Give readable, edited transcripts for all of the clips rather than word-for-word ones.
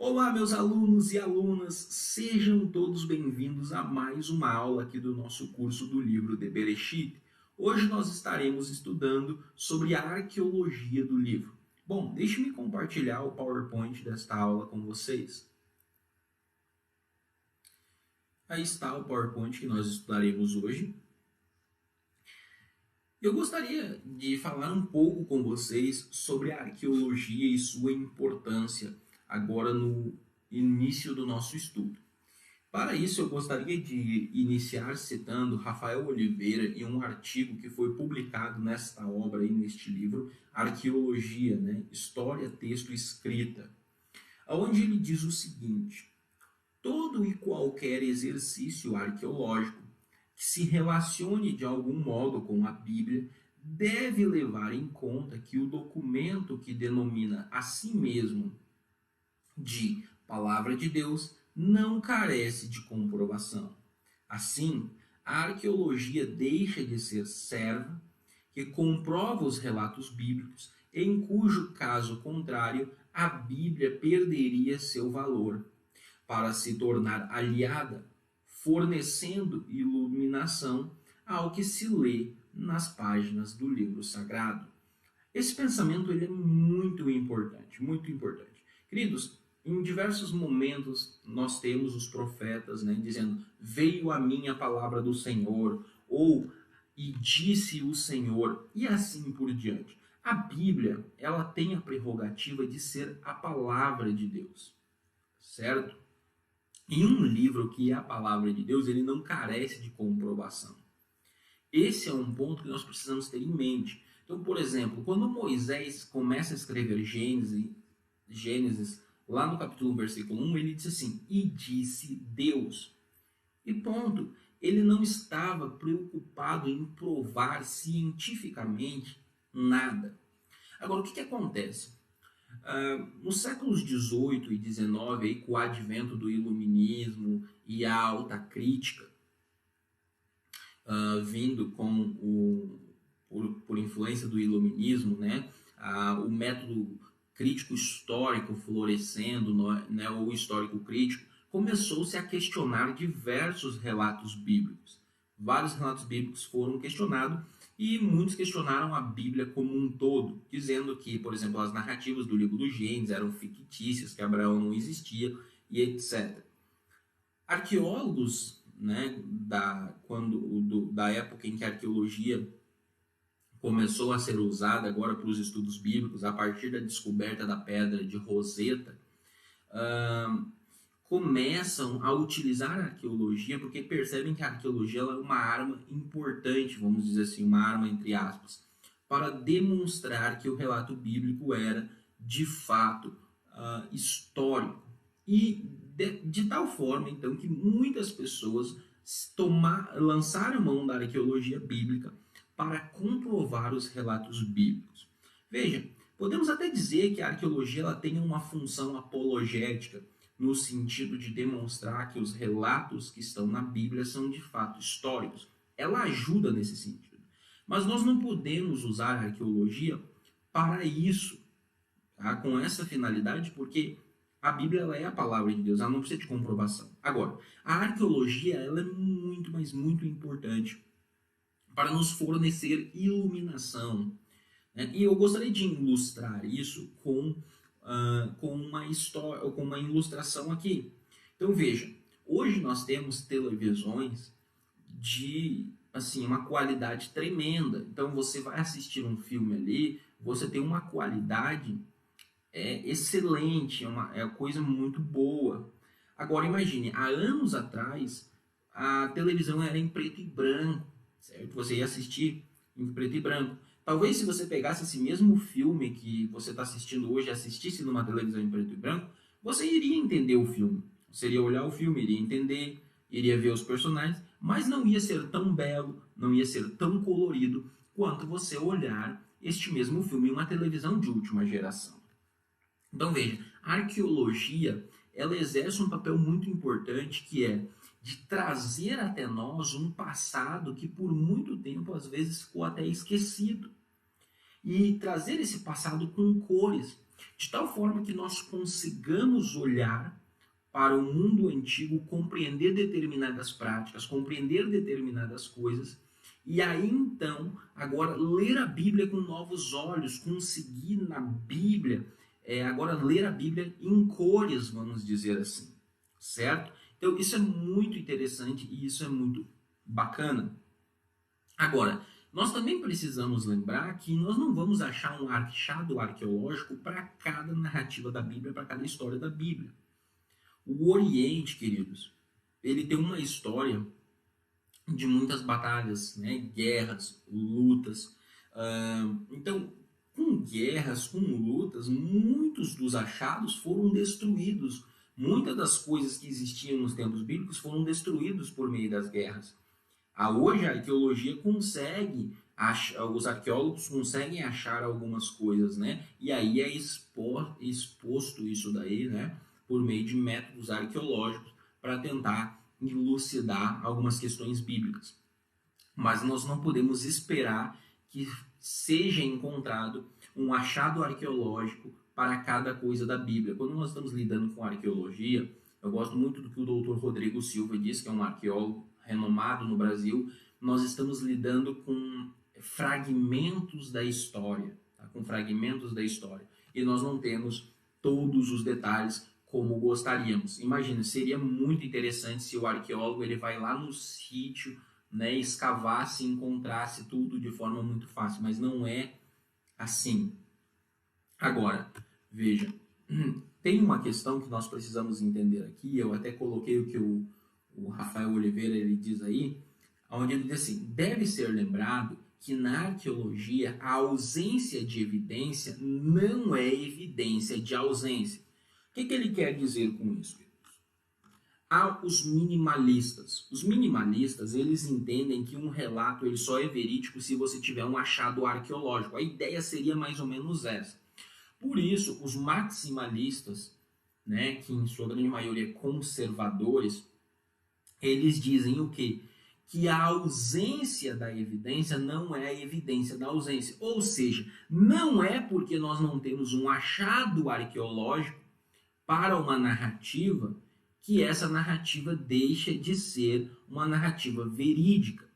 Olá, meus alunos e alunas, sejam todos bem-vindos a mais uma aula aqui do nosso curso do livro de Bereshit. Hoje nós estaremos estudando sobre a arqueologia do livro. Bom, deixe-me compartilhar o PowerPoint desta aula com vocês. Aí está o PowerPoint que nós estudaremos hoje. Eu gostaria de falar um pouco com vocês sobre a arqueologia e sua importância agora no início do nosso estudo. Para isso, eu gostaria de iniciar citando Rafael Oliveira em um artigo que foi publicado nesta obra e neste livro, Arqueologia, História, Texto e Escrita, onde ele diz o seguinte: todo e qualquer exercício arqueológico que se relacione de algum modo com a Bíblia deve levar em conta que o documento que denomina a si mesmo de Palavra de Deus não carece de comprovação. Assim, a arqueologia deixa de ser serva que comprova os relatos bíblicos, em cujo caso contrário a Bíblia perderia seu valor, para se tornar aliada, fornecendo iluminação ao que se lê nas páginas do livro sagrado. Esse pensamento ele é muito importante, muito importante. Queridos, em diversos momentos nós temos os profetas dizendo: veio a mim a palavra do Senhor, ou e disse o Senhor, e assim por diante. A Bíblia, ela tem a prerrogativa de ser a palavra de Deus, certo? Em um livro que é a palavra de Deus, ele não carece de comprovação. Esse é um ponto que nós precisamos ter em mente. Então, por exemplo, quando Moisés começa a escrever Gênesis, lá no capítulo 1, versículo 1, ele diz assim: e disse Deus. E ponto. Ele não estava preocupado em provar cientificamente nada. Agora, o que acontece? Nos séculos 18 e 19, aí, com o advento do iluminismo e a alta crítica, vindo por influência do iluminismo, o método crítico histórico florescendo, o histórico crítico, começou-se a questionar diversos relatos bíblicos. Vários relatos bíblicos foram questionados e muitos questionaram a Bíblia como um todo, dizendo que, por exemplo, as narrativas do livro do Gênesis eram fictícias, que Abraão não existia e etc. Arqueólogos da época em que a arqueologia começou a ser usada agora para os estudos bíblicos, a partir da descoberta da pedra de Roseta, começam a utilizar a arqueologia porque percebem que a arqueologia ela é uma arma importante, vamos dizer assim, uma arma entre aspas, para demonstrar que o relato bíblico era, de fato, histórico. E de tal forma, então, que muitas pessoas lançaram mão da arqueologia bíblica para comprovar os relatos bíblicos. Veja, podemos até dizer que a arqueologia ela tem uma função apologética, no sentido de demonstrar que os relatos que estão na Bíblia são de fato históricos. Ela ajuda nesse sentido. Mas nós não podemos usar a arqueologia para isso, com essa finalidade, porque a Bíblia ela é a palavra de Deus, ela não precisa de comprovação. Agora, a arqueologia ela é muito, mas muito importante para nos fornecer iluminação. E eu gostaria de ilustrar isso com uma ilustração aqui. Então veja, hoje nós temos televisões de uma qualidade tremenda. Então você vai assistir um filme ali, você tem uma qualidade excelente, é uma coisa muito boa. Agora imagine, há anos atrás a televisão era em preto e branco, certo? Você ia assistir em preto e branco. Talvez se você pegasse esse mesmo filme que você está assistindo hoje e assistisse numa televisão em preto e branco, você iria entender o filme. Você iria olhar o filme, iria entender, iria ver os personagens, mas não ia ser tão belo, não ia ser tão colorido quanto você olhar este mesmo filme em uma televisão de última geração. Então veja, a arqueologia ela exerce um papel muito importante que é de trazer até nós um passado que por muito tempo às vezes ficou até esquecido. E trazer esse passado com cores. de tal forma que nós consigamos olhar para o mundo antigo, compreender determinadas práticas, compreender determinadas coisas, e aí então, agora, ler a Bíblia com novos olhos, conseguir na Bíblia, agora ler a Bíblia em cores, vamos dizer assim, certo? Então, isso é muito interessante e isso é muito bacana. Agora, nós também precisamos lembrar que nós não vamos achar um achado arqueológico para cada narrativa da Bíblia, para cada história da Bíblia. O Oriente, queridos, ele tem uma história de muitas batalhas, né? Guerras, lutas. Então, com guerras, com lutas, muitos dos achados foram destruídos. Muitas das coisas que existiam nos tempos bíblicos foram destruídos por meio das guerras. Hoje a arqueologia consegue, os arqueólogos conseguem achar algumas coisas, né? E aí é exposto isso daí, né? Por meio de métodos arqueológicos para tentar elucidar algumas questões bíblicas. Mas nós não podemos esperar que seja encontrado um achado arqueológico para cada coisa da Bíblia. Quando nós estamos lidando com arqueologia, eu gosto muito do que o Dr. Rodrigo Silva diz, que é um arqueólogo renomado no Brasil. Nós estamos lidando com fragmentos da história, tá? Com fragmentos da história. E nós não temos todos os detalhes como gostaríamos. Imagina, seria muito interessante se o arqueólogo ele vai lá no sítio, né, escavasse e encontrasse tudo de forma muito fácil, mas não é assim. Agora, veja, tem uma questão que nós precisamos entender aqui, eu até coloquei o que o Rafael Oliveira ele diz aí, onde ele diz assim, deve ser lembrado que na arqueologia a ausência de evidência não é evidência de ausência. O que ele quer dizer com isso? Há os minimalistas. Os minimalistas, eles entendem que um relato ele só é verídico se você tiver um achado arqueológico. A ideia seria mais ou menos essa. Por isso, os maximalistas, né, que em sua grande maioria conservadores, eles dizem o quê? Que a ausência da evidência não é a evidência da ausência. Ou seja, não é porque nós não temos um achado arqueológico para uma narrativa que essa narrativa deixa de ser uma narrativa verídica,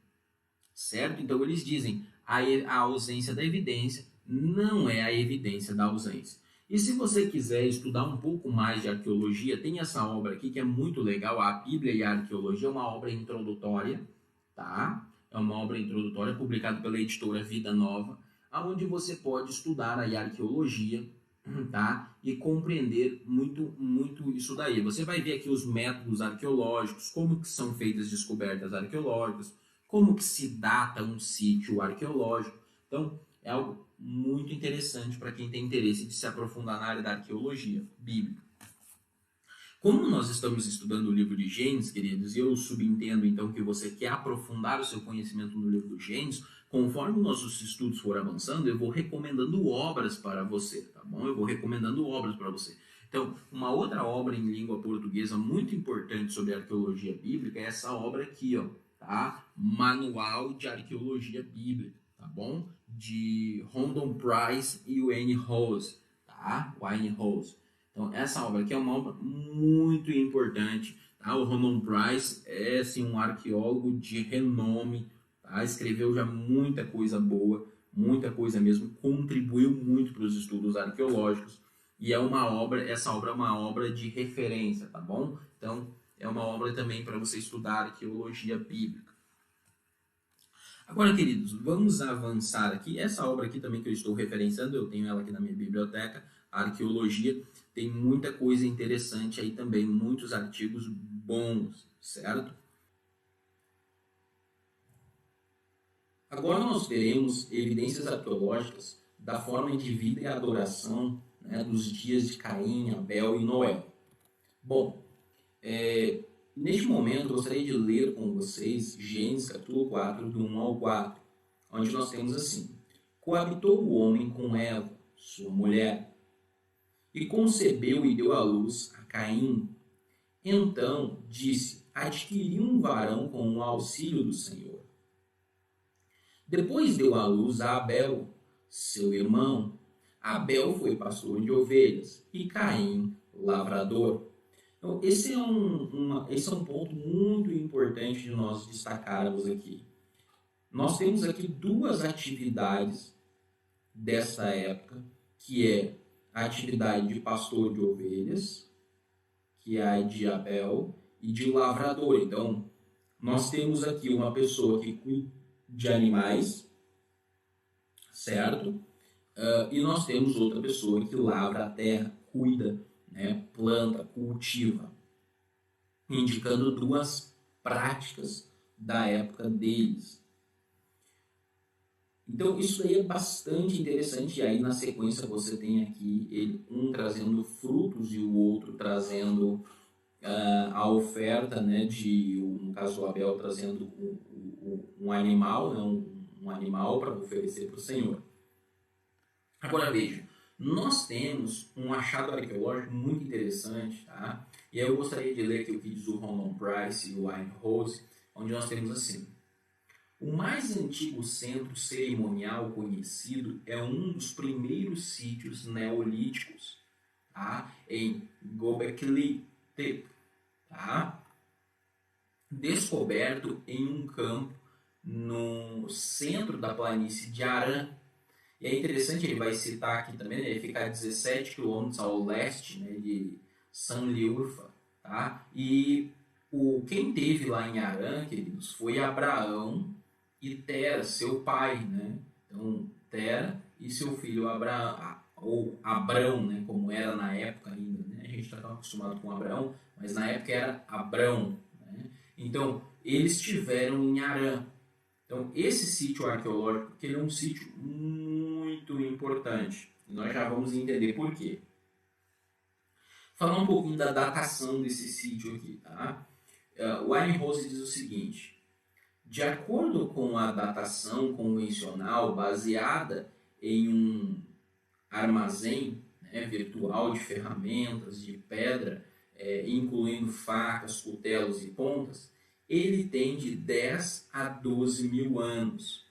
certo? Então eles dizem a ausência da evidência não é a evidência da ausência. E se você quiser estudar um pouco mais de arqueologia, tem essa obra aqui que é muito legal, a Bíblia e a Arqueologia, é uma obra introdutória, tá? É uma obra introdutória publicada pela editora Vida Nova, onde você pode estudar a arqueologia, tá? E compreender muito isso daí. Você vai ver aqui os métodos arqueológicos, como que são feitas descobertas arqueológicas, como que se data um sítio arqueológico. Então, é algo muito interessante para quem tem interesse de se aprofundar na área da arqueologia bíblica. Como nós estamos estudando o livro de Gênesis, queridos, e eu subentendo então que você quer aprofundar o seu conhecimento no livro do Gênesis, conforme nossos estudos forem avançando, eu vou recomendando obras para você, tá bom? Eu vou recomendando obras para você. Então, uma outra obra em língua portuguesa muito importante sobre arqueologia bíblica é essa obra aqui, ó, tá? Manual de Arqueologia Bíblica, tá bom? De Rondon Price e Wayne Rose, tá? Wayne Rose. Então, essa obra aqui é uma obra muito importante. Tá? O Rondon Price é assim, um arqueólogo de renome, tá? Escreveu já muita coisa boa, muita coisa mesmo, contribuiu muito para os estudos arqueológicos. E é uma obra, essa obra é uma obra de referência, tá bom? Então, é uma obra também para você estudar arqueologia bíblica. Agora, queridos, vamos avançar aqui. Essa obra aqui também que eu estou referenciando, eu tenho ela aqui na minha biblioteca, a Arqueologia, tem muita coisa interessante aí também, muitos artigos bons, certo? Agora nós teremos evidências arqueológicas da forma de vida e adoração, né, dos dias de Caim, Abel e Noé. Bom, neste momento eu gostaria de ler com vocês Gênesis capítulo 4, do 1 ao 4, onde nós temos assim: coabitou o homem com Eva, sua mulher, e concebeu e deu à luz a Caim. Então disse: adquiri um varão com o auxílio do Senhor. Depois deu à luz a Abel, seu irmão, Abel foi pastor de ovelhas e Caim, lavrador. Então, esse é um ponto muito importante de nós destacarmos aqui. Nós temos aqui duas atividades dessa época, que é a atividade de pastor de ovelhas, que é a de Abel, e de lavrador. Então, nós temos aqui uma pessoa que cuida de animais, certo? E nós temos outra pessoa que lavra a terra, cuida, né, planta, cultiva, indicando duas práticas da época deles. Então, isso aí é bastante interessante. E aí, na sequência, você tem aqui um trazendo frutos e o outro trazendo a oferta, né, no caso o Abel trazendo um animal, né, um animal para oferecer para o Senhor. Agora veja, nós temos um achado arqueológico muito interessante, tá? E aí eu gostaria de ler aqui o que diz o Roman Price e o Winehouse, onde nós temos assim: o mais antigo centro cerimonial conhecido é um dos primeiros sítios neolíticos, tá? Em Göbekli Tepe, tá? Descoberto em um campo no centro da planície de Arã. E é interessante, ele vai citar aqui também, né, ele fica a 17 quilômetros ao leste, né, de Sanliurfa, tá? E quem teve lá em Arã, queridos, foi Abraão e Tera, seu pai, né? Então, Tera e seu filho Abraão, ou Abrão, né, como era na época ainda, né? A gente está tão acostumado com Abraão, mas na época era Abrão, né? Então, eles estiveram em Arã. Então, esse sítio arqueológico, que ele é um sítio muito importante. E nós já vamos entender por quê. Falar um pouquinho da datação desse sítio aqui, tá? O Winehouse diz o seguinte: de acordo com a datação convencional baseada em um armazém, né, virtual de ferramentas de pedra, incluindo facas, cutelos e pontas, ele tem de 10 a 12 mil anos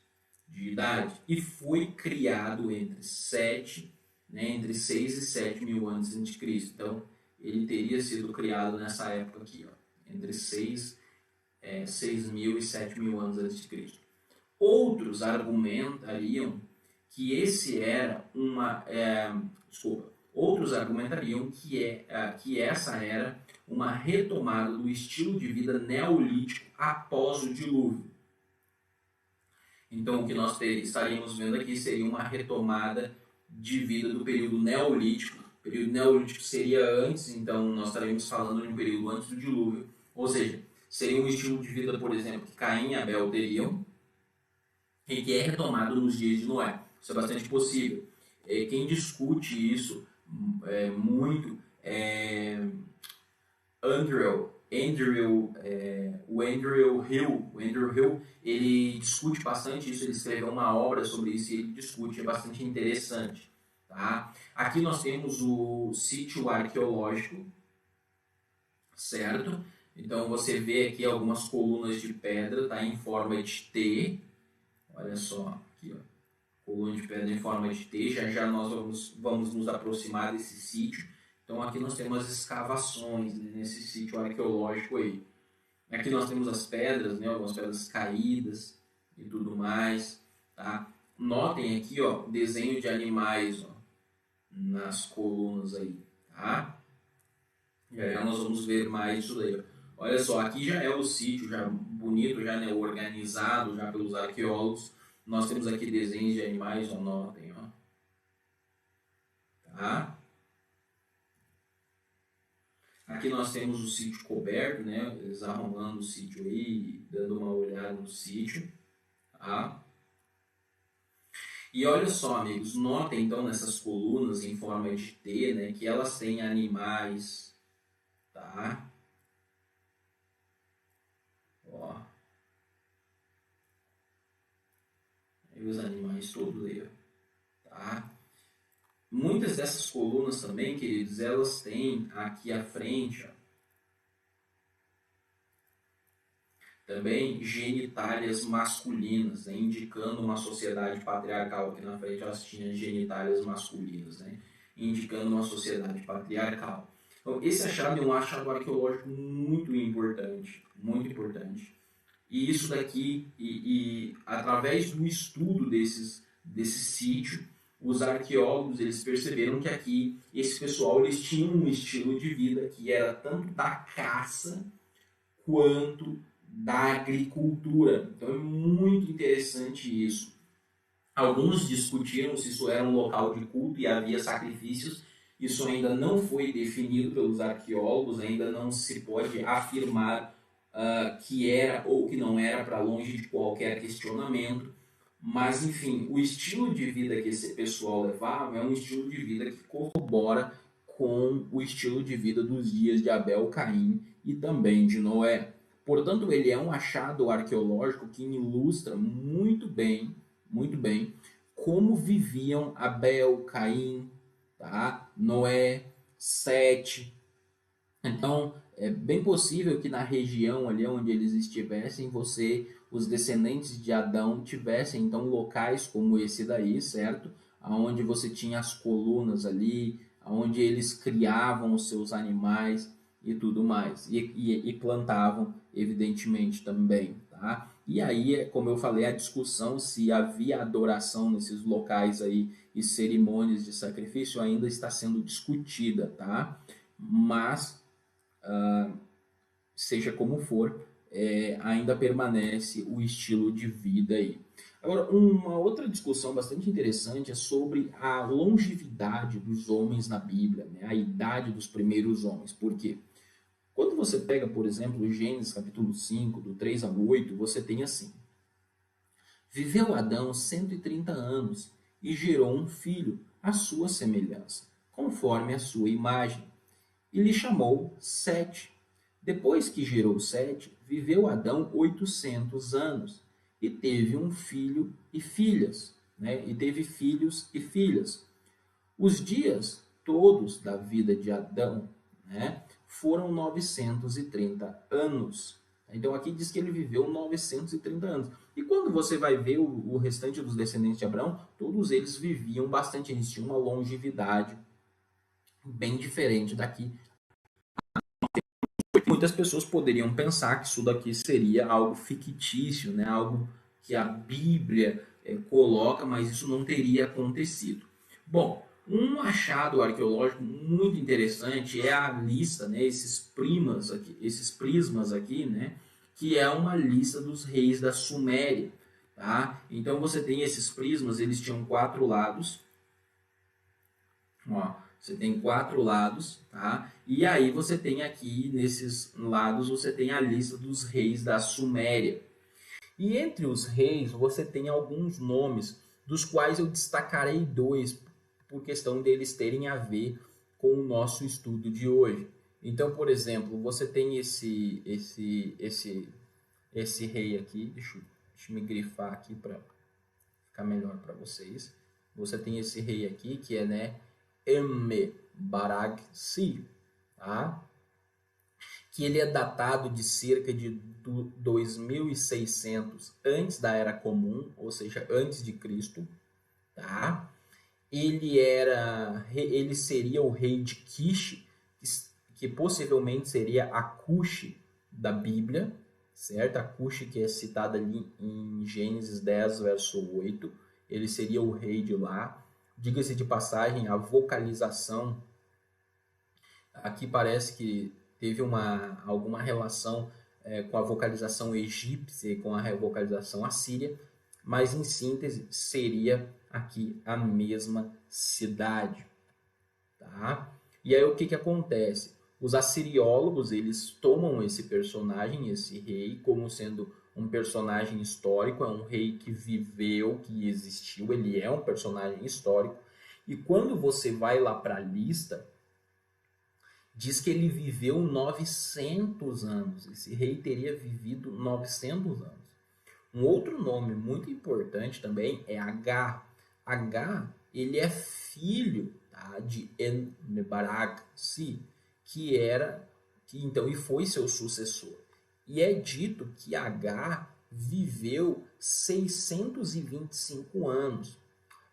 de idade e foi criado entre 6 e 7 mil antes de Cristo. Então, ele teria sido criado nessa época aqui, ó, entre 6 mil e 7 mil anos antes de Cristo. Outros argumentariam que que essa era uma retomada do estilo de vida neolítico após o dilúvio. Então, o que nós estaríamos vendo aqui seria uma retomada de vida do período neolítico. O período neolítico seria antes, então nós estaríamos falando de um período antes do dilúvio. Ou seja, seria um estilo de vida, por exemplo, que Caim e Abel teriam, e que é retomado nos dias de Noé. Isso é bastante possível. Quem discute isso muito é o Andrew Hill. O Andrew Hill, ele discute bastante isso, ele escreveu uma obra sobre isso e ele discute, é bastante interessante. Tá? Aqui nós temos o sítio arqueológico, certo? Então você vê aqui algumas colunas de pedra, tá, em forma de T. Olha só, aqui, ó, coluna de pedra em forma de T. Já nós vamos nos aproximar desse sítio. Então aqui nós temos as escavações, né, nesse sítio arqueológico aí. Aqui nós temos as pedras, né, algumas pedras caídas e tudo mais. Tá? Notem aqui, ó, desenho de animais, ó, nas colunas aí. Tá? Já nós vamos ver mais isso daí. Olha só, aqui já é o sítio, já bonito, já, né, organizado já pelos arqueólogos. Nós temos aqui desenhos de animais, ó, notem, ó. Tá? Aqui nós temos o sítio coberto, né? Eles arrumando o sítio aí, dando uma olhada no sítio. Tá? E olha só, amigos, notem então nessas colunas em forma de T, né, que elas têm animais, tá? Ó. Aí os animais todos aí, tá? Muitas dessas colunas também, queridos, elas têm aqui à frente, ó, Também genitálias masculinas, né? Indicando uma sociedade patriarcal. Aqui na frente elas tinham genitálias masculinas, né? Indicando uma sociedade patriarcal. Então, esse achado é um achado arqueológico muito importante, muito importante. E isso daqui, através do estudo desse sítio, os arqueólogos eles perceberam que aqui esse pessoal eles tinham um estilo de vida que era tanto da caça quanto da agricultura. Então é muito interessante isso. Alguns discutiram se isso era um local de culto e havia sacrifícios. Isso ainda não foi definido pelos arqueólogos, ainda não se pode afirmar que era ou que não era, para longe de qualquer questionamento. Mas, enfim, o estilo de vida que esse pessoal levava é um estilo de vida que corrobora com o estilo de vida dos dias de Abel, Caim e também de Noé. Portanto, ele é um achado arqueológico que ilustra muito bem, como viviam Abel, Caim, tá? Noé, Sete. Então, é bem possível que na região ali onde eles estivessem, os descendentes de Adão, tivessem então locais como esse daí, certo? Onde você tinha as colunas ali, onde eles criavam os seus animais e tudo mais. E plantavam, evidentemente, também, tá? E aí, como eu falei, a discussão se havia adoração nesses locais aí e cerimônias de sacrifício ainda está sendo discutida, tá? Mas seja como for, ainda permanece o estilo de vida aí. Agora, uma outra discussão bastante interessante é sobre a longevidade dos homens na Bíblia, né? A idade dos primeiros homens. Por quê? Quando você pega, por exemplo, Gênesis capítulo 5, do 3 ao 8, você tem assim: Viveu Adão 130 anos e gerou um filho, à sua semelhança, conforme a sua imagem, e lhe chamou Sete. Depois que gerou Sete, viveu Adão 800 anos e teve um filho e filhas, né? E teve filhos e filhas. Os dias todos da vida de Adão, né, foram 930 anos. Então aqui diz que ele viveu 930 anos. E quando você vai ver o restante dos descendentes de Abraão, todos eles viviam bastante, eles tinham uma longevidade bem diferente daqui. Muitas pessoas poderiam pensar que isso daqui seria algo fictício, né? Algo que a Bíblia coloca, mas isso não teria acontecido. Bom, um achado arqueológico muito interessante é a lista, né? Esses prismas aqui, né? Que é uma lista dos reis da Suméria, tá? Então você tem esses prismas, eles tinham 4 lados. Ó, você tem 4 lados, tá? E aí você tem aqui, nesses lados, você tem a lista dos reis da Suméria. E entre os reis, você tem alguns nomes, dos quais eu destacarei 2, por questão deles terem a ver com o nosso estudo de hoje. Então, por exemplo, você tem esse rei aqui, deixa eu me grifar aqui para ficar melhor para vocês. Você tem esse rei aqui, que é, né, Baragsi, tá? Que ele é datado de cerca de 2600 antes da Era Comum, ou seja, antes de Cristo, tá? Ele seria o rei de Kish, que possivelmente seria a Cush da Bíblia, certo? A Cush que é citada ali em Gênesis 10, verso 8, ele seria o rei de lá. Diga-se de passagem, a vocalização aqui parece que teve alguma relação com a vocalização egípcia e com a vocalização assíria, mas em síntese seria aqui a mesma cidade, tá? E aí o que acontece? Os assiriólogos, eles tomam esse personagem, esse rei, como sendo um personagem histórico, é um rei que viveu, que existiu, ele é um personagem histórico. E quando você vai lá para a lista, diz que ele viveu 900 anos. Esse rei teria vivido 900 anos. Um outro nome muito importante também é H. H, ele é filho, tá, de Enbarag-Si, que então e foi seu sucessor. E é dito que Agar viveu 625 anos.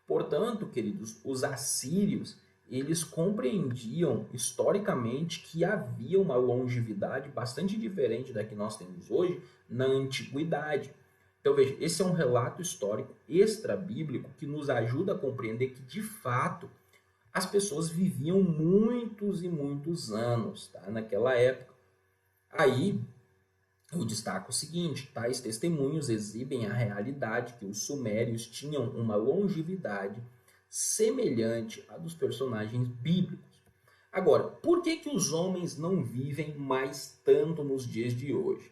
Portanto, queridos, os assírios, eles compreendiam historicamente que havia uma longevidade bastante diferente da que nós temos hoje na antiguidade. Então, veja, esse é um relato histórico extra-bíblico que nos ajuda a compreender que, de fato, as pessoas viviam muitos e muitos anos, tá, naquela época. Aí, eu destaco o seguinte: tais testemunhos exibem a realidade que os sumérios tinham uma longevidade semelhante à dos personagens bíblicos. Agora, por que os homens não vivem mais tanto nos dias de hoje?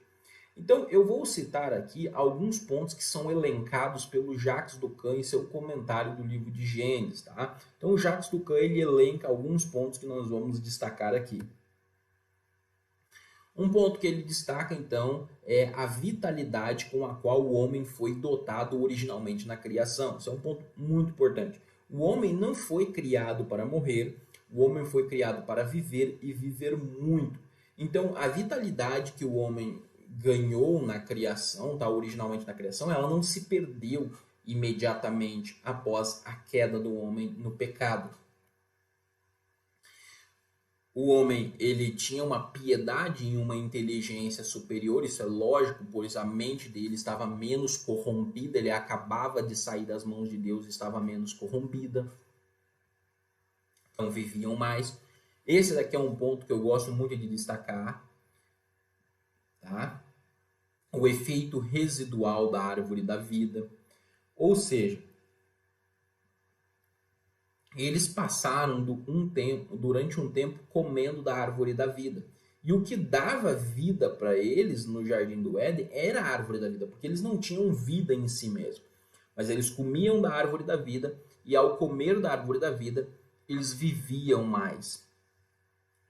Então, eu vou citar aqui alguns pontos que são elencados pelo Jacques Ducan em seu comentário do livro de Gênesis, tá? Então, o Jacques Ducan, ele elenca alguns pontos que nós vamos destacar aqui. Um ponto que ele destaca, então, é a vitalidade com a qual o homem foi dotado originalmente na criação. Isso é um ponto muito importante. O homem não foi criado para morrer, o homem foi criado para viver e viver muito. Então, a vitalidade que o homem ganhou na criação, tá, originalmente na criação, ela não se perdeu imediatamente após a queda do homem no pecado. O homem, ele tinha uma piedade e uma inteligência superior, isso é lógico, pois a mente dele estava menos corrompida, ele acabava de sair das mãos de Deus, estava menos corrompida. Então viviam mais. Esse daqui é um ponto que eu gosto muito de destacar, tá? O efeito residual da árvore da vida. Ou seja, eles passaram durante um tempo comendo da árvore da vida. E o que dava vida para eles no Jardim do Éden era a árvore da vida, porque eles não tinham vida em si mesmos. Mas eles comiam da árvore da vida, e ao comer da árvore da vida, eles viviam mais.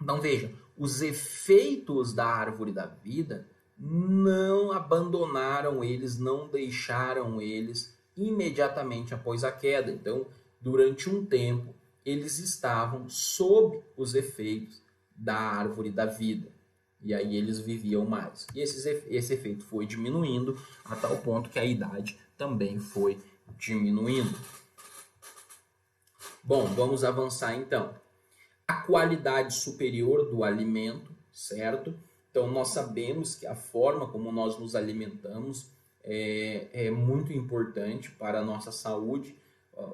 Então veja, os efeitos da árvore da vida não abandonaram eles, não deixaram eles imediatamente após a queda. Então, durante um tempo, eles estavam sob os efeitos da árvore da vida. E aí eles viviam mais. E esse efeito foi diminuindo a tal ponto que a idade também foi diminuindo. Bom, vamos avançar então. A qualidade superior do alimento, certo? Então, nós sabemos que a forma como nós nos alimentamos é muito importante para a nossa saúde.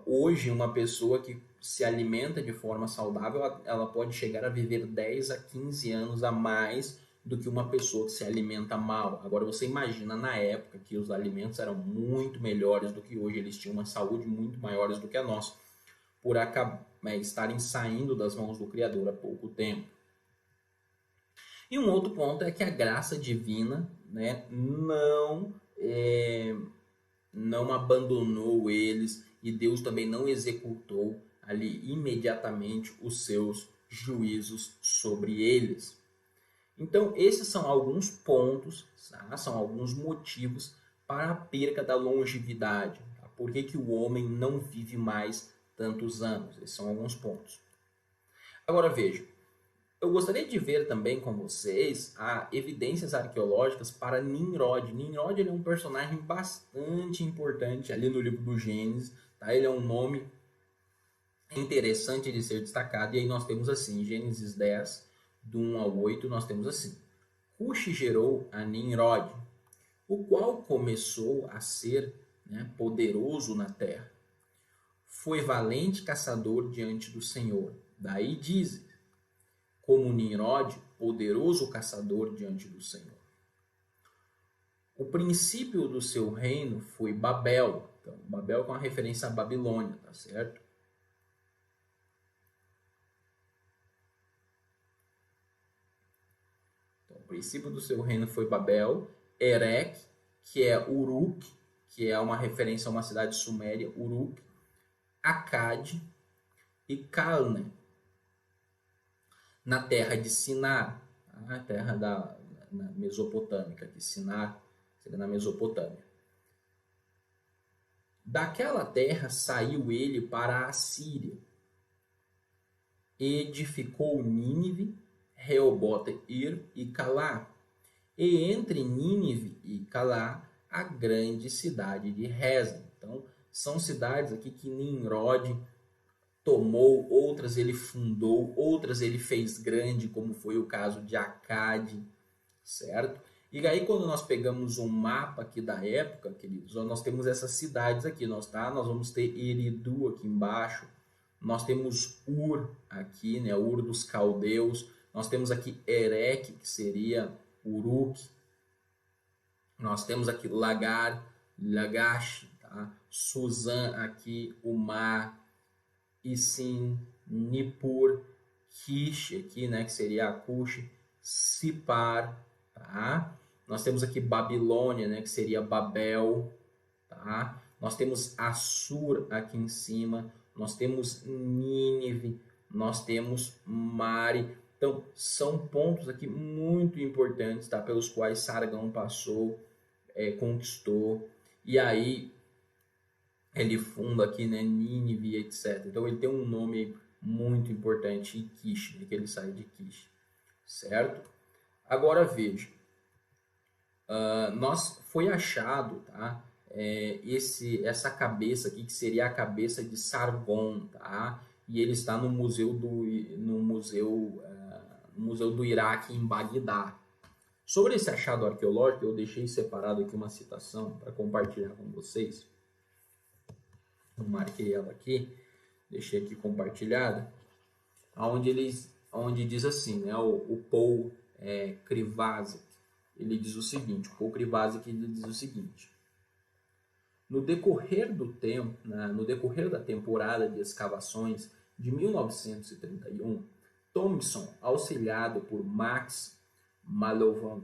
Hoje, uma pessoa que se alimenta de forma saudável, ela pode chegar a viver 10 a 15 anos a mais do que uma pessoa que se alimenta mal. Agora, você imagina na época que os alimentos eram muito melhores do que hoje, eles tinham uma saúde muito maiores do que a nossa, por estarem saindo das mãos do Criador há pouco tempo. E um outro ponto é que a graça divina, né, não abandonou eles, e Deus também não executou ali imediatamente os seus juízos sobre eles. Então, esses são alguns pontos, tá? São alguns motivos para a perca da longevidade. Tá? Por que o homem não vive mais tantos anos? Esses são alguns pontos. Agora veja, eu gostaria de ver também com vocês evidências arqueológicas para Nimrod. Nimrod, ele é um personagem bastante importante ali no livro do Gênesis, tá? Ele é um nome interessante de ser destacado. E aí nós temos assim, Gênesis 10, do 1 ao 8, nós temos assim: Cuxi gerou a Nimrod, o qual começou a ser, né, poderoso na terra. Foi valente caçador diante do Senhor. Daí diz, como Nimrod, poderoso caçador diante do Senhor. O princípio do seu reino foi Babel. Então, Babel é uma referência à Babilônia, tá certo? Então, o princípio do seu reino foi Babel. Erech, que é Uruk, que é uma referência a uma cidade suméria, Uruk. Acade e Calne, na terra de Sinar, a terra da Mesopotâmica, que Sinar seria na Mesopotâmia. Daquela terra saiu ele para a Assíria, edificou Nínive, Reobote-ir e Calá, e entre Nínive e Calá, a grande cidade de Rezem. Então, são cidades aqui que Nimrod tomou, outras ele fundou, outras ele fez grande, como foi o caso de Acade, certo? E aí quando nós pegamos um mapa aqui da época, queridos, nós temos essas cidades aqui, nós vamos ter Eridu aqui embaixo, nós temos Ur aqui, né, Ur dos caldeus, nós temos aqui Erech, que seria Uruk, nós temos aqui Lagar, Lagash, tá? Suzã aqui, Umar, Isin, Nippur, Kish aqui, né, que seria Cush, Sipar, tá? Nós temos aqui Babilônia, né, que seria Babel, tá? Nós temos Assur aqui em cima, nós temos Nínive, nós temos Mari. Então, são pontos aqui muito importantes, tá? Pelos quais Sargão passou, conquistou, e aí ele funda aqui, né, Nínive, etc. Então, ele tem um nome muito importante, Kish, né, que ele sai de Kish, certo? Agora, veja, foi achado, tá? Essa cabeça aqui, que seria a cabeça de Sargon, tá? E ele está no museu do Iraque, em Bagdá. Sobre esse achado arqueológico, eu deixei separado aqui uma citação para compartilhar com vocês. Eu marquei ela aqui, deixei aqui compartilhada, onde diz assim, né? O Paul Krivazek, ele diz o seguinte, o Paul Krivazek diz o seguinte: no decorrer do tempo, no decorrer da temporada de escavações de 1931, Thompson, auxiliado por Max Malovan,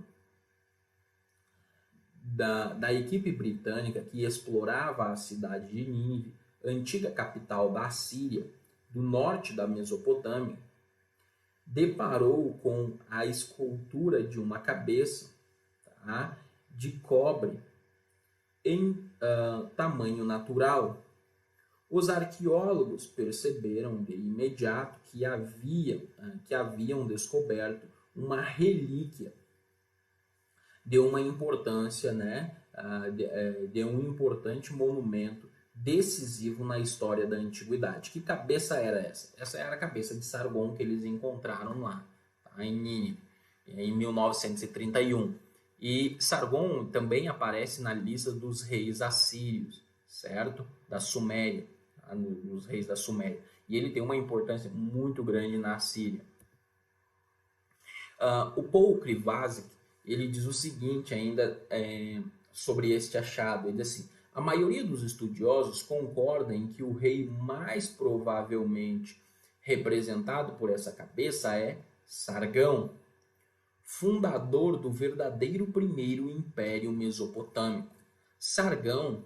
da equipe britânica que explorava a cidade de Nínive, antiga capital da Síria, do norte da Mesopotâmia, deparou com a escultura de uma cabeça, tá, de cobre em tamanho natural. Os arqueólogos perceberam de imediato que haviam descoberto uma relíquia de uma importância, né, de um importante monumento decisivo na história da antiguidade. Que cabeça era essa? Essa era a cabeça de Sargon que eles encontraram lá, tá, em Nínive, em 1931. E Sargon também aparece na lista dos reis assírios, certo? Da Suméria, tá? Nos reis da Suméria. E ele tem uma importância muito grande na Síria. O Paul Krivazek, ele diz o seguinte ainda sobre este achado. Ele diz assim: a maioria dos estudiosos concorda em que o rei mais provavelmente representado por essa cabeça é Sargão, fundador do verdadeiro primeiro império mesopotâmico. Sargão,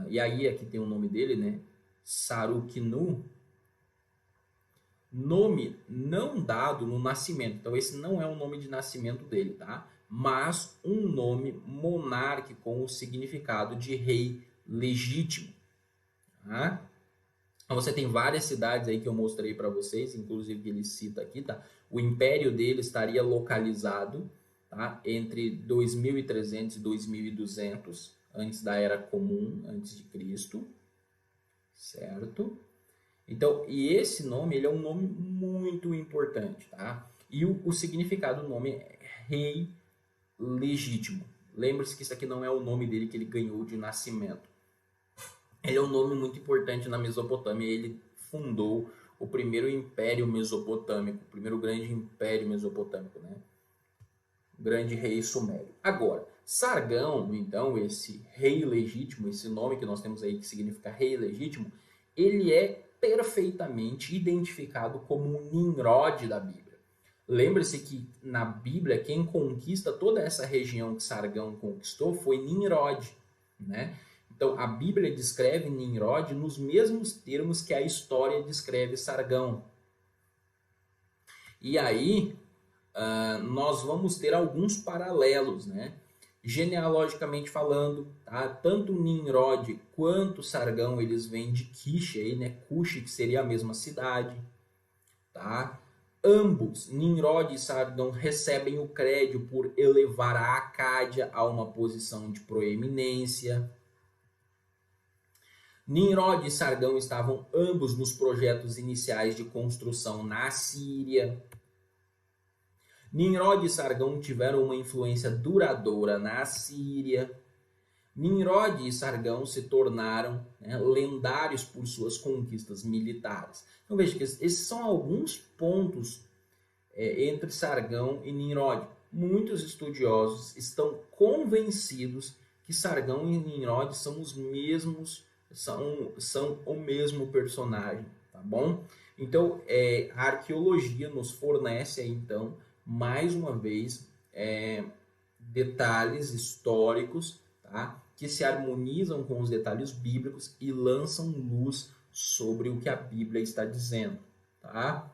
e aí aqui tem o nome dele, né? Saruknu, nome não dado no nascimento. Então esse não é o nome de nascimento dele, tá? Mas um nome monárquico com o significado de rei legítimo, tá? Então você tem várias cidades aí que eu mostrei para vocês, inclusive que ele cita aqui, tá? O império dele estaria localizado, tá, entre 2300 e 2200 antes da Era Comum, antes de Cristo, certo? Então, e esse nome, ele é um nome muito importante, tá? E o significado do nome é rei legítimo. Lembre-se que isso aqui não é o nome dele que ele ganhou de nascimento. Ele é um nome muito importante na Mesopotâmia. Ele fundou o primeiro império mesopotâmico, o primeiro grande império mesopotâmico, né? O grande rei sumério. Agora, Sargão, então, esse rei legítimo, esse nome que nós temos aí que significa rei legítimo, ele é perfeitamente identificado como o Nimrod da Bíblia. Lembre-se que na Bíblia quem conquista toda essa região que Sargão conquistou foi Nimrod, né? Então a Bíblia descreve Nimrod nos mesmos termos que a história descreve Sargão. E aí nós vamos ter alguns paralelos, né? Genealogicamente falando, tá? Tanto Nimrod quanto Sargão, eles vêm de Kish, aí, né? Cush, que seria a mesma cidade, tá? Ambos, Nimrod e Sargão, recebem o crédito por elevar a Acádia a uma posição de proeminência. Nimrod e Sargão estavam ambos nos projetos iniciais de construção na Síria. Nimrod e Sargão tiveram uma influência duradoura na Síria. Nimrod e Sargão se tornaram, né, lendários por suas conquistas militares. Então veja que esses são alguns pontos entre Sargão e Nimrod. Muitos estudiosos estão convencidos que Sargão e Nimrod são os mesmos, são o mesmo personagem, tá bom? Então a arqueologia nos fornece aí, então, mais uma vez, detalhes históricos, tá? Que se harmonizam com os detalhes bíblicos e lançam luz sobre o que a Bíblia está dizendo, tá?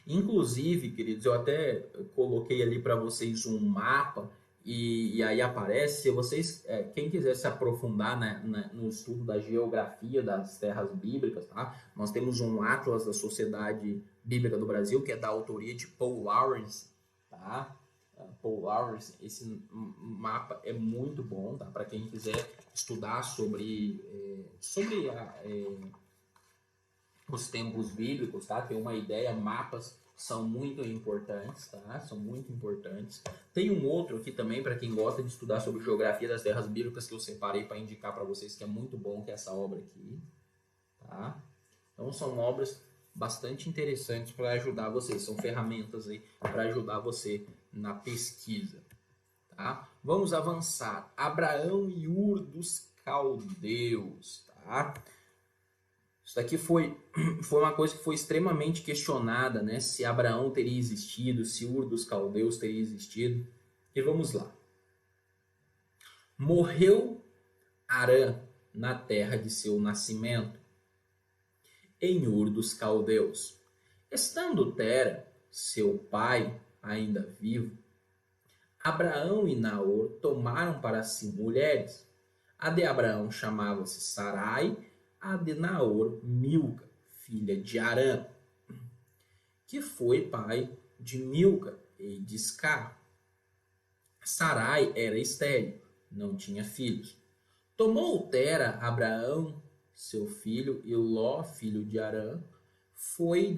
Inclusive, queridos, eu até coloquei ali para vocês um mapa e aí aparece, se vocês, quem quiser se aprofundar, né, no estudo da geografia das terras bíblicas, tá? Nós temos um Atlas da Sociedade Bíblica do Brasil, que é da autoria de Paul Lawrence, tá? Paul Lawrence, esse mapa é muito bom, tá? Para quem quiser estudar sobre os tempos bíblicos, tá? Ter uma ideia, mapas são muito importantes, tá? São muito importantes. Tem um outro aqui também para quem gosta de estudar sobre geografia das terras bíblicas que eu separei para indicar para vocês, que é muito bom, que é essa obra aqui, tá? Então são obras bastante interessantes para ajudar vocês, são ferramentas aí para ajudar você na pesquisa, tá? Vamos avançar. Abraão e Ur dos Caldeus, tá? Isso daqui foi uma coisa que foi extremamente questionada, né? Se Abraão teria existido, se Ur dos Caldeus teria existido. E vamos lá. Morreu Arã na terra de seu nascimento, em Ur dos Caldeus. Estando Tera, seu pai, ainda vivo, Abraão e Naor tomaram para si mulheres. A de Abraão chamava-se Sarai, a de Naor, Milca, filha de Arã, que foi pai de Milca e de Iscar. Sarai era estéril, não tinha filhos. Tomou Tera Abraão, seu filho, e Ló, filho de Arã, filho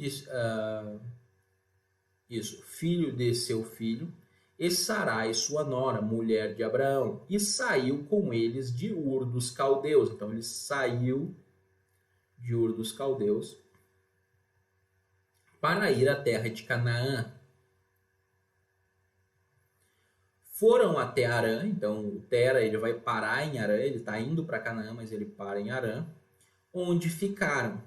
de seu filho, e Sarai, sua nora, mulher de Abraão, e saiu com eles de Ur dos Caldeus. Então ele saiu de Ur dos Caldeus para ir à terra de Canaã. Foram até Arã, então o Tera ele vai parar em Arã, ele está indo para Canaã, mas ele para em Arã, onde ficaram.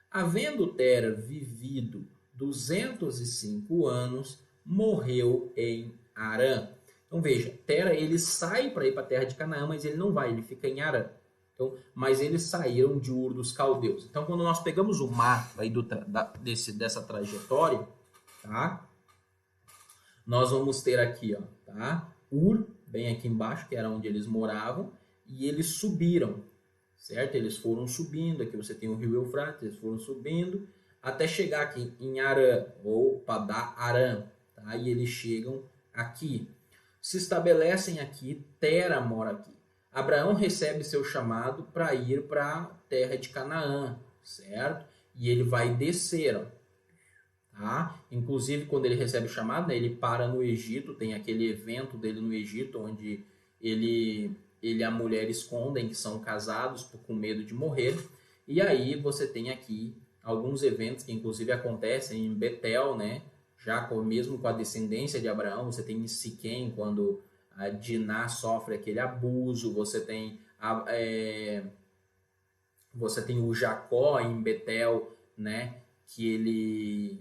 Havendo Tera vivido 205 anos, morreu em Arã. Então veja, Tera ele sai para ir para a terra de Canaã, mas ele não vai, ele fica em Arã. Então, mas eles saíram de Ur dos Caldeus. Então, quando nós pegamos o mapa aí dessa trajetória, tá? Nós vamos ter aqui, ó, tá? Ur, bem aqui embaixo, que era onde eles moravam, e eles subiram, certo? Eles foram subindo, aqui você tem o rio Eufrates, eles foram subindo, até chegar aqui em Arã, ou Padá Arã, tá? E eles chegam aqui. Se estabelecem aqui, Tera mora aqui. Abraão recebe seu chamado para ir para a terra de Canaã, certo? E ele vai descer, ó, tá? Inclusive, quando ele recebe o chamado, né, ele para no Egito, tem aquele evento dele no Egito, onde ele e a mulher escondem que são casados com medo de morrer. E aí você tem aqui alguns eventos que inclusive acontecem em Betel, né? Já mesmo com a descendência de Abraão, você tem em Siquém, quando a Diná sofre aquele abuso, você tem o Jacó em Betel, né, que ele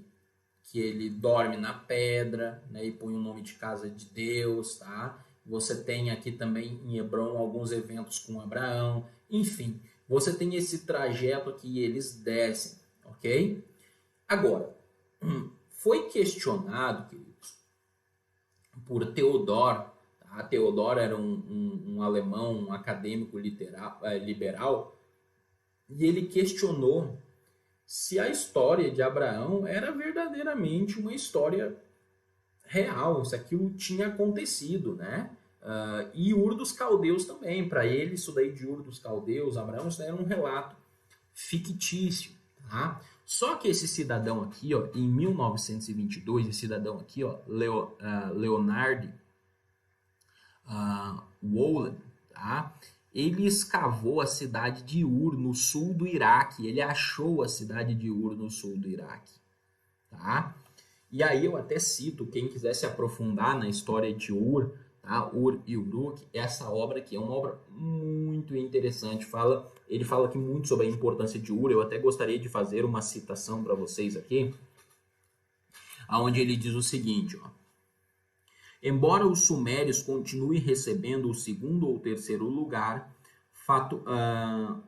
dorme na pedra, né, e põe o nome de casa de Deus, tá? Você tem aqui também em Hebron alguns eventos com Abraão, enfim, você tem esse trajeto que eles descem, ok? Agora, foi questionado, queridos, por Theodor. Theodor era um alemão, um acadêmico liberal, e ele questionou se a história de Abraão era verdadeiramente uma história real, se aquilo tinha acontecido, né? E Ur dos Caldeus também, para ele isso daí de Ur dos Caldeus, Abraão, isso daí era um relato fictício, tá? Só que esse cidadão aqui, ó, em 1922, esse cidadão aqui, ó, Leonard Wolin, tá? Ele escavou a cidade de Ur, no sul do Iraque. Ele achou a cidade de Ur, no sul do Iraque. Tá? E aí eu até cito, quem quiser se aprofundar na história de Ur, tá? Ur e Uruk, essa obra aqui é uma obra muito interessante. Ele fala aqui muito sobre a importância de Ur. Eu até gostaria de fazer uma citação para vocês aqui, onde ele diz o seguinte, ó. Embora os sumérios continuem recebendo o segundo ou terceiro lugar,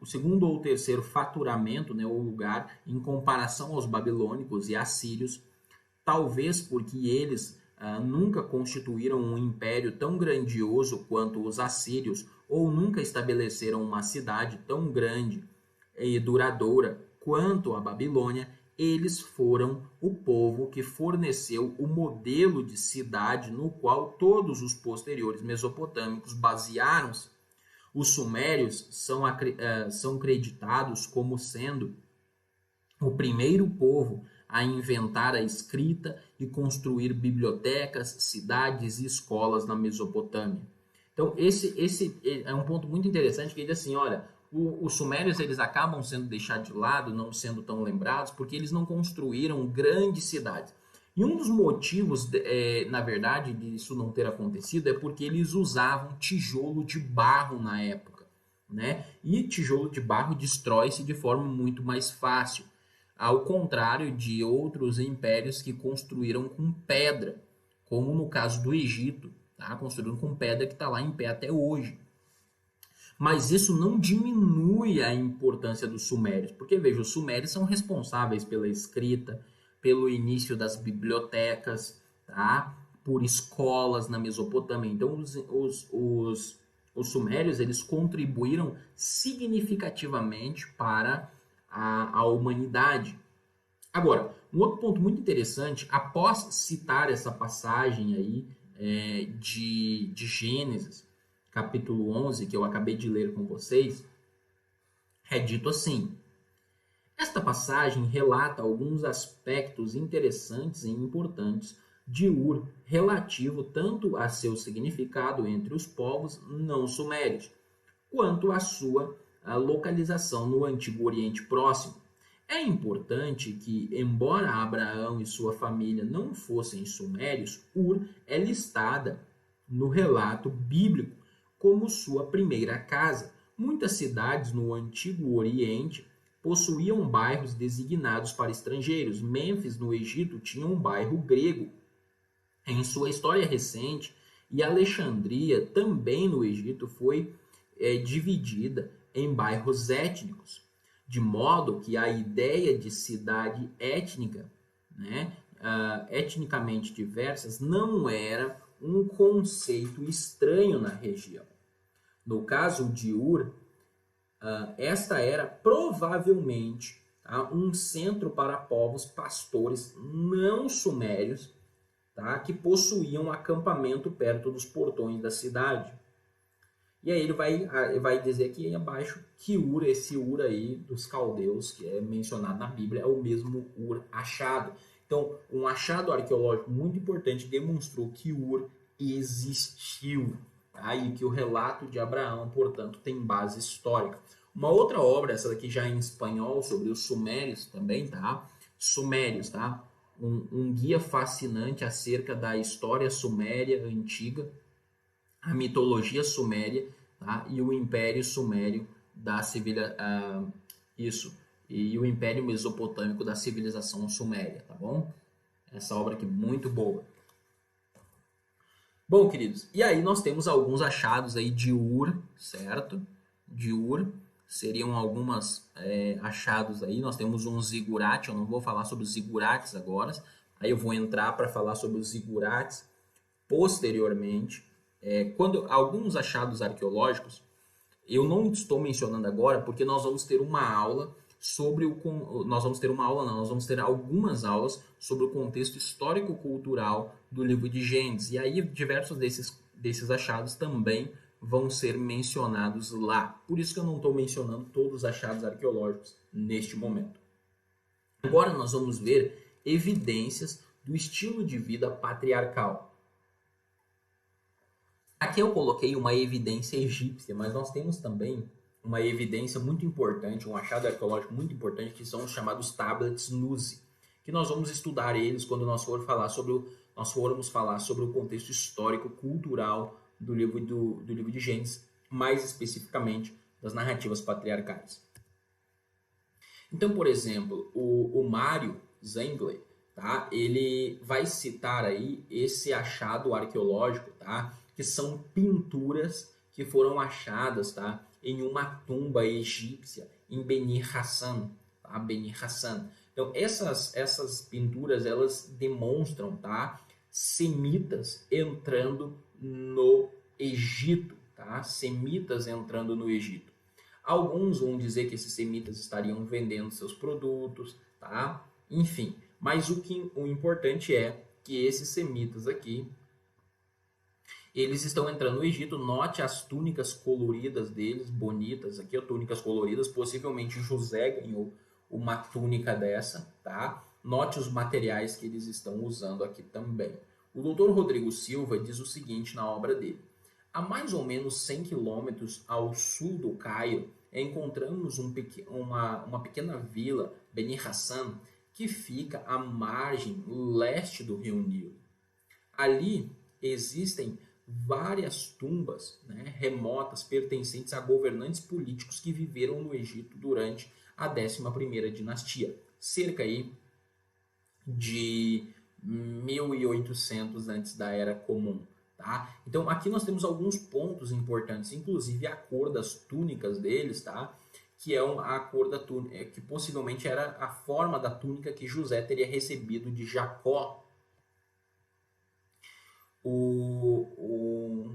o segundo ou terceiro faturamento, né, o lugar, em comparação aos babilônicos e assírios, talvez porque eles nunca constituíram um império tão grandioso quanto os assírios, ou nunca estabeleceram uma cidade tão grande e duradoura quanto a Babilônia, eles foram o povo que forneceu o modelo de cidade no qual todos os posteriores mesopotâmicos basearam-se. Os sumérios são creditados como sendo o primeiro povo a inventar a escrita e construir bibliotecas, cidades e escolas na Mesopotâmia. Então, esse é um ponto muito interessante, que ele diz assim, olha, os sumérios eles acabam sendo deixados de lado, não sendo tão lembrados, porque eles não construíram grandes cidades. E um dos motivos, na verdade, disso não ter acontecido é porque eles usavam tijolo de barro na época, né? E tijolo de barro destrói-se de forma muito mais fácil, ao contrário de outros impérios que construíram com pedra, como no caso do Egito, tá? Construíram com pedra que está lá em pé até hoje. Mas isso não diminui a importância dos sumérios, porque veja, os sumérios são responsáveis pela escrita, pelo início das bibliotecas, tá? Por escolas na Mesopotâmia. Então, os sumérios eles contribuíram significativamente para a humanidade. Agora, um outro ponto muito interessante, após citar essa passagem aí de Gênesis, capítulo 11, que eu acabei de ler com vocês, é dito assim: esta passagem relata alguns aspectos interessantes e importantes de Ur, relativo tanto a seu significado entre os povos não sumérios, quanto à sua localização no Antigo Oriente Próximo. É importante que, embora Abraão e sua família não fossem sumérios, Ur é listada no relato bíblico como sua primeira casa. Muitas cidades no Antigo Oriente possuíam bairros designados para estrangeiros. Mênfis, no Egito, tinha um bairro grego em sua história recente, e Alexandria, também no Egito, foi dividida em bairros étnicos, de modo que a ideia de cidade étnica, né, etnicamente diversas, não era um conceito estranho na região. No caso de Ur, esta era provavelmente um centro para povos pastores não sumérios, que possuíam um acampamento perto dos portões da cidade. E aí ele vai dizer aqui abaixo que Ur, esse Ur aí dos caldeus, que é mencionado na Bíblia, é o mesmo Ur achado. Então, um achado arqueológico muito importante demonstrou que Ur existiu, e que o relato de Abraão, portanto, tem base histórica. Uma outra obra, essa daqui já em espanhol, sobre os sumérios também, tá? Sumérios, tá? Um guia fascinante acerca da história suméria antiga, a mitologia suméria, tá? E o Império Sumério da civilização, e o Império Mesopotâmico da civilização suméria, tá bom? Essa obra aqui muito boa. Bom, queridos, e aí nós temos alguns achados aí de Ur, certo? De Ur, seriam algumas achados aí. Nós temos um zigurate, eu não vou falar sobre os zigurates agora, aí eu vou entrar para falar sobre os zigurates posteriormente. Quando alguns achados arqueológicos, eu não estou mencionando agora, porque nós vamos ter uma aula sobre nós vamos ter uma aula, não, nós vamos ter algumas aulas sobre o contexto histórico-cultural do livro de Gênesis. E aí diversos desses achados também vão ser mencionados lá. Por isso que eu não estou mencionando todos os achados arqueológicos neste momento. Agora nós vamos ver evidências do estilo de vida patriarcal. Aqui eu coloquei uma evidência egípcia, mas nós temos também uma evidência muito importante, um achado arqueológico muito importante, que são os chamados tablets Nuzi, que nós vamos estudar eles quando nós formos falar sobre o contexto histórico, cultural do livro de Gênesis, mais especificamente das narrativas patriarcais. Então, por exemplo, o Mário Zengler, tá? Ele vai citar aí esse achado arqueológico, tá? Que são pinturas que foram achadas, tá? Em uma tumba egípcia em Beni Hassan, tá? Beni Hassan. Então, essas pinturas, elas demonstram, tá? Semitas entrando no Egito, tá? Semitas entrando no Egito. Alguns vão dizer que esses semitas estariam vendendo seus produtos, tá? Enfim, mas o importante é que esses semitas aqui, eles estão entrando no Egito. Note as túnicas coloridas deles, bonitas aqui, ó, túnicas coloridas. Possivelmente José ganhou uma túnica dessa, tá? Note os materiais que eles estão usando aqui também. O Dr. Rodrigo Silva diz o seguinte na obra dele: a mais ou menos 100 quilômetros ao sul do Cairo, encontramos uma pequena vila, Beni Hassan, que fica à margem leste do rio Nilo. Ali existem várias tumbas, né, remotas pertencentes a governantes políticos que viveram no Egito durante a 11ª dinastia, cerca aí de 1800 antes da Era Comum. Tá? Então aqui nós temos alguns pontos importantes, inclusive a cor das túnicas deles, tá? Que é a cor da túnica, que possivelmente era a forma da túnica que José teria recebido de Jacó. O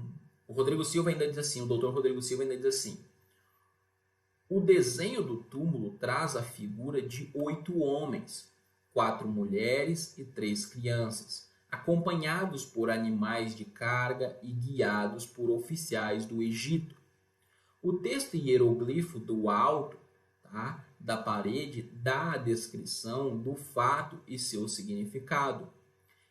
Rodrigo Silva ainda diz assim, o doutor Rodrigo Silva ainda diz assim: o desenho do túmulo traz a figura de 8 homens, 4 mulheres e 3 crianças, acompanhados por animais de carga e guiados por oficiais do Egito. O texto hieroglifo do alto, tá, da parede dá a descrição do fato e seu significado.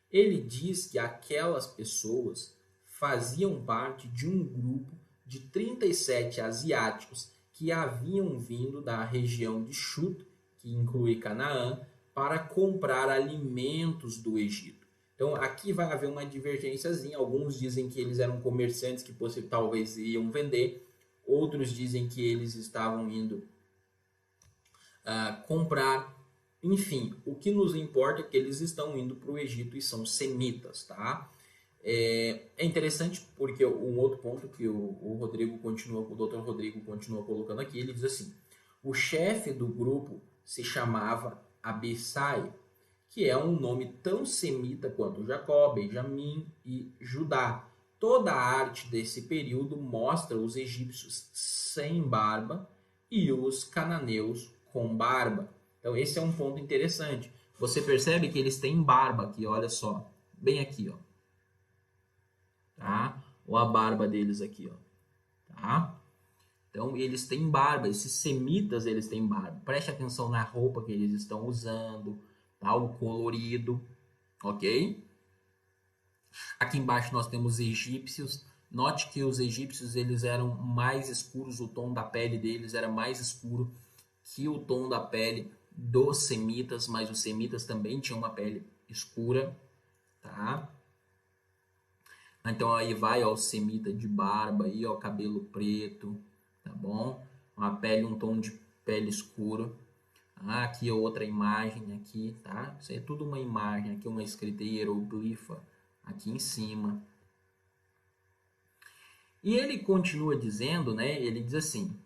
Ele diz que aquelas pessoas faziam parte de um grupo de 37 asiáticos que haviam vindo da região de Chut, que inclui Canaã, para comprar alimentos do Egito. Então aqui vai haver uma divergênciazinha. Alguns dizem que eles eram comerciantes que talvez iam vender. Outros dizem que eles estavam indo comprar. Enfim, o que nos importa é que eles estão indo para o Egito e são semitas, tá? É interessante porque um outro ponto que o Dr. Rodrigo continua colocando aqui, ele diz assim: o chefe do grupo se chamava Abissai, que é um nome tão semita quanto Jacó, Benjamim e Judá. Toda a arte desse período mostra os egípcios sem barba e os cananeus com barba. Então esse é um ponto interessante. Você percebe que eles têm barba aqui, olha só, bem aqui, ó. Tá? Ou a barba deles aqui, ó. Tá? Então eles têm barba, esses semitas eles têm barba. Preste atenção na roupa que eles estão usando, tá? O colorido, ok? Aqui embaixo nós temos egípcios. Note que os egípcios eles eram mais escuros, o tom da pele deles era mais escuro que o tom da pele dos semitas, mas os semitas também tinham uma pele escura, tá? Então aí vai, ó, o semita de barba, aí, ó, cabelo preto, tá bom? Uma pele, um tom de pele escuro. Aqui outra imagem aqui, tá? Isso aí é tudo uma imagem, aqui uma escrita hieroglifa aqui em cima. E ele continua dizendo, né? Ele diz assim,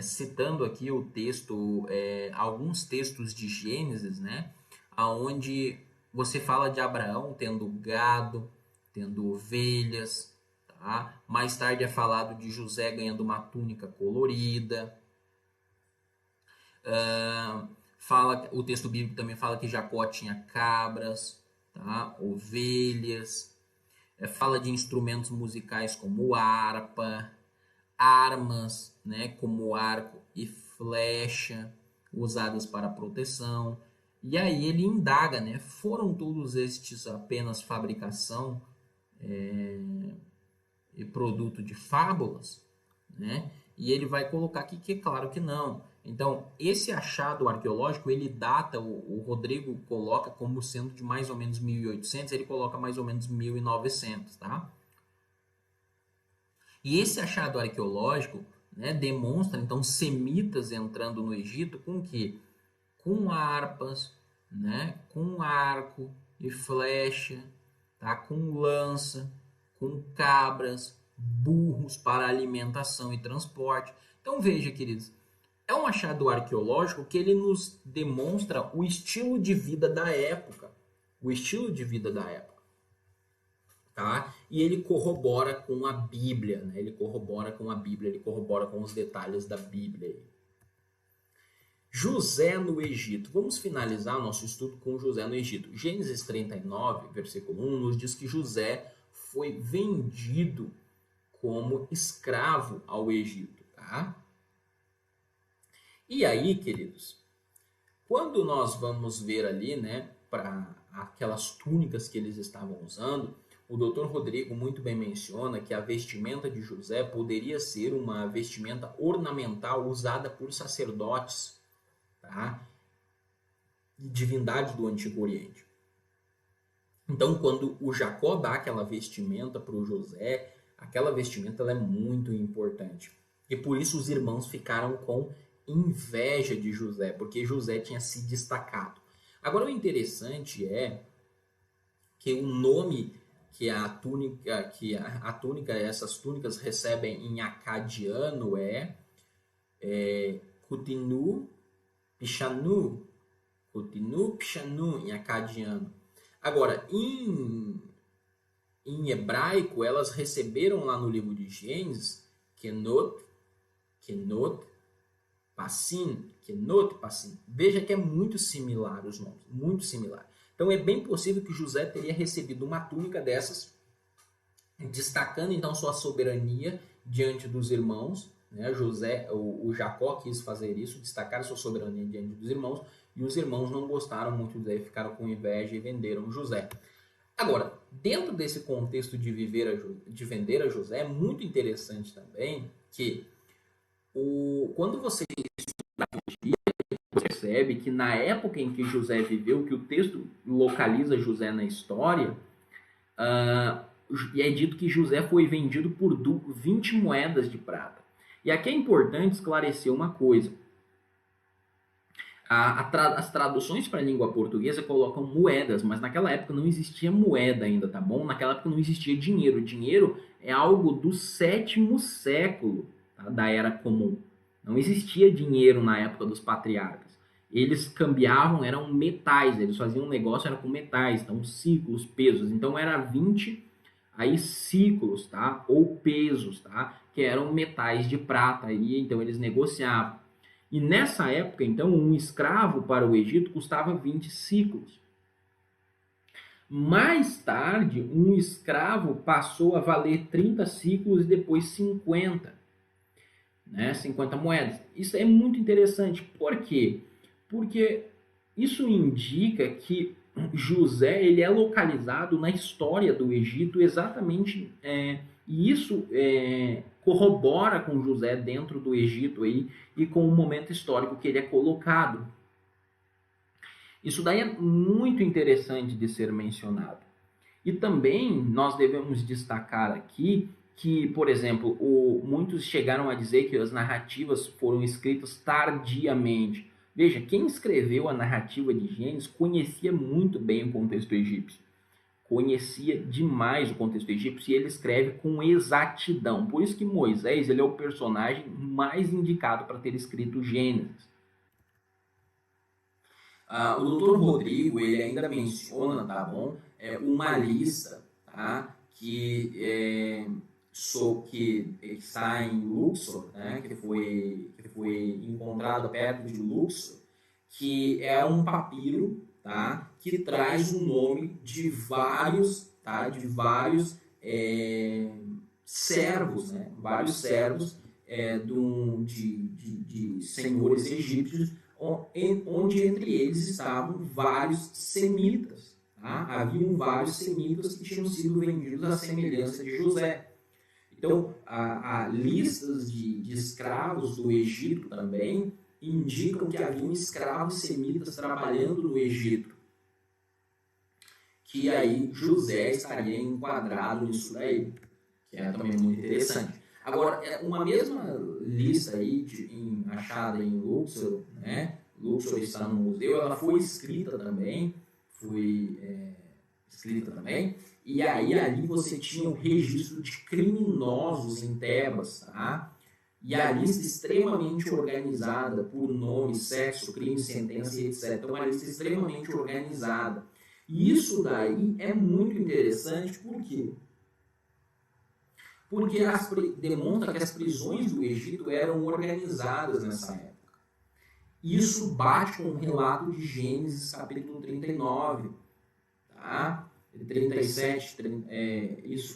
citando aqui o texto, alguns textos de Gênesis, né? Aonde você fala de Abraão tendo gado, tendo ovelhas, tá? Mais tarde é falado de José ganhando uma túnica colorida. O texto bíblico também fala que Jacó tinha cabras, tá? Ovelhas. Fala de instrumentos musicais como harpa, armas, né, como arco e flecha, usadas para proteção. E aí ele indaga, né, foram todos estes apenas fabricação e produto de fábulas, né? E ele vai colocar aqui que é claro que não. Então, esse achado arqueológico, ele data, o Rodrigo coloca como sendo de mais ou menos 1800, ele coloca mais ou menos 1900, tá? E esse achado arqueológico, né, demonstra, então, semitas entrando no Egito com que? Com harpas, né, com arco e flecha, tá? Com lança, com cabras, burros para alimentação e transporte. Então, veja, queridos, é um achado arqueológico que ele nos demonstra o estilo de vida da época. O estilo de vida da época. Tá? E ele corrobora com a Bíblia. Né? Ele corrobora com a Bíblia, ele corrobora com os detalhes da Bíblia. José no Egito. Vamos finalizar nosso estudo com José no Egito. Gênesis 39, versículo 1, nos diz que José foi vendido como escravo ao Egito. Tá? E aí, queridos, quando nós vamos ver ali, né, para aquelas túnicas que eles estavam usando, o Dr. Rodrigo muito bem menciona que a vestimenta de José poderia ser uma vestimenta ornamental usada por sacerdotes, tá? E divindades do Antigo Oriente. Então, quando o Jacó dá aquela vestimenta para o José, aquela vestimenta ela é muito importante. E por isso os irmãos ficaram com inveja de José, porque José tinha se destacado. Agora, o interessante é que o nome que a túnica, essas túnicas recebem em acadiano é Kutinu Pichanu, em acadiano. Agora, em hebraico, elas receberam lá no livro de Gênesis Kenot, Passin. Veja que é muito similar os nomes, muito similar. Então é bem possível que José teria recebido uma túnica dessas, destacando então sua soberania diante dos irmãos. Né? O Jacó quis fazer isso, destacar sua soberania diante dos irmãos, e os irmãos não gostaram muito de José, ficaram com inveja e venderam José. Agora, dentro desse contexto de vender a José, é muito interessante também que quando você percebe que na época em que José viveu, que o texto localiza José na história, e é dito que José foi vendido por 20 moedas de prata. E aqui é importante esclarecer uma coisa. As traduções para a língua portuguesa colocam moedas, mas naquela época não existia moeda ainda, tá bom? Naquela época não existia dinheiro. Dinheiro é algo do 7º século, tá? Da Era Comum. Não existia dinheiro na época dos patriarcas. Eles cambiavam, eram metais, eles faziam um negócio, era com metais, então ciclos, pesos. Então era 20 aí ciclos, tá? Ou pesos, tá? Que eram metais de prata, aí, então eles negociavam. E nessa época, então, um escravo para o Egito custava 20 ciclos. Mais tarde, um escravo passou a valer 30 ciclos e depois 50. Né? 50 moedas. Isso é muito interessante. Por quê? Porque isso indica que José ele é localizado na história do Egito exatamente, e isso corrobora com José dentro do Egito aí, e com o momento histórico que ele é colocado. Isso daí é muito interessante de ser mencionado. E também nós devemos destacar aqui que, por exemplo, muitos chegaram a dizer que as narrativas foram escritas tardiamente. Veja, quem escreveu a narrativa de Gênesis conhecia muito bem o contexto egípcio. Conhecia demais o contexto egípcio e ele escreve com exatidão. Por isso que Moisés ele é o personagem mais indicado para ter escrito Gênesis. O Dr. Rodrigo ele ainda menciona, tá bom, uma lista, tá, que que está em Luxor, né, que foi encontrado perto de Luxor, que é um papiro, tá, que traz o nome de vários, tá, servos, né, vários servos de senhores egípcios, onde entre eles estavam vários semitas. Tá? Haviam vários semitas que tinham sido vendidos à semelhança de José. Então, há listas de escravos do Egito também indicam que haviam escravos semitas trabalhando no Egito. Que aí José estaria enquadrado nisso daí, que é também muito interessante. Agora, uma mesma lista aí achada em Luxor, né? Luxor está no museu, ela foi escrita também, e aí ali você tinha o registro de criminosos em Tebas, tá? E a lista extremamente organizada por nome, sexo, crime, sentença e etc. Então, uma lista extremamente organizada. E isso daí é muito interessante, por quê? Porque demonstra que as prisões do Egito eram organizadas nessa época. Isso bate com o relato de Gênesis, capítulo 39, tá? 37,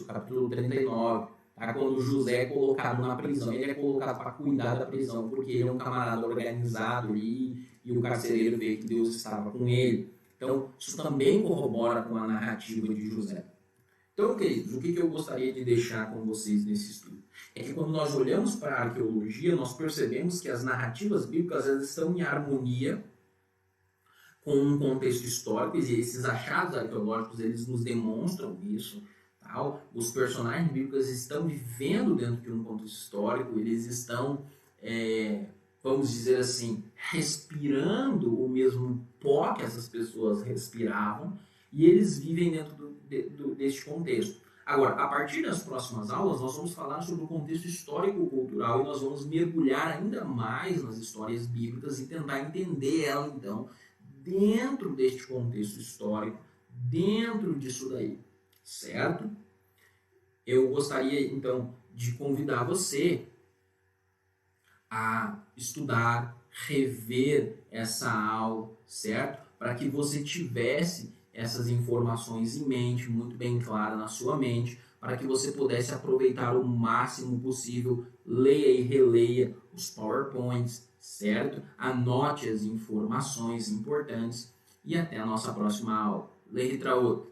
capítulo 39, tá? Quando José é colocado na prisão, ele é colocado para cuidar da prisão, porque ele é um camarada organizado ali, e o carcereiro vê que Deus estava com ele. Então, isso também corrobora com a narrativa de José. Então, queridos, o que eu gostaria de deixar com vocês nesse estudo? É que quando nós olhamos para a arqueologia, nós percebemos que as narrativas bíblicas elas estão em harmonia com um contexto histórico, e esses achados arqueológicos eles nos demonstram isso. Tá? Os personagens bíblicos estão vivendo dentro de um contexto histórico, eles estão, vamos dizer assim, respirando o mesmo pó que essas pessoas respiravam, e eles vivem dentro deste contexto. Agora, a partir das próximas aulas, nós vamos falar sobre o contexto histórico-cultural e nós vamos mergulhar ainda mais nas histórias bíblicas e tentar entender ela, então, dentro deste contexto histórico, dentro disso daí, certo? Eu gostaria, então, de convidar você a estudar, rever essa aula, certo? Para que você tivesse essas informações em mente, muito bem clara na sua mente, para que você pudesse aproveitar o máximo possível, leia e releia os PowerPoints, certo? Anote as informações importantes e até a nossa próxima aula. Leia e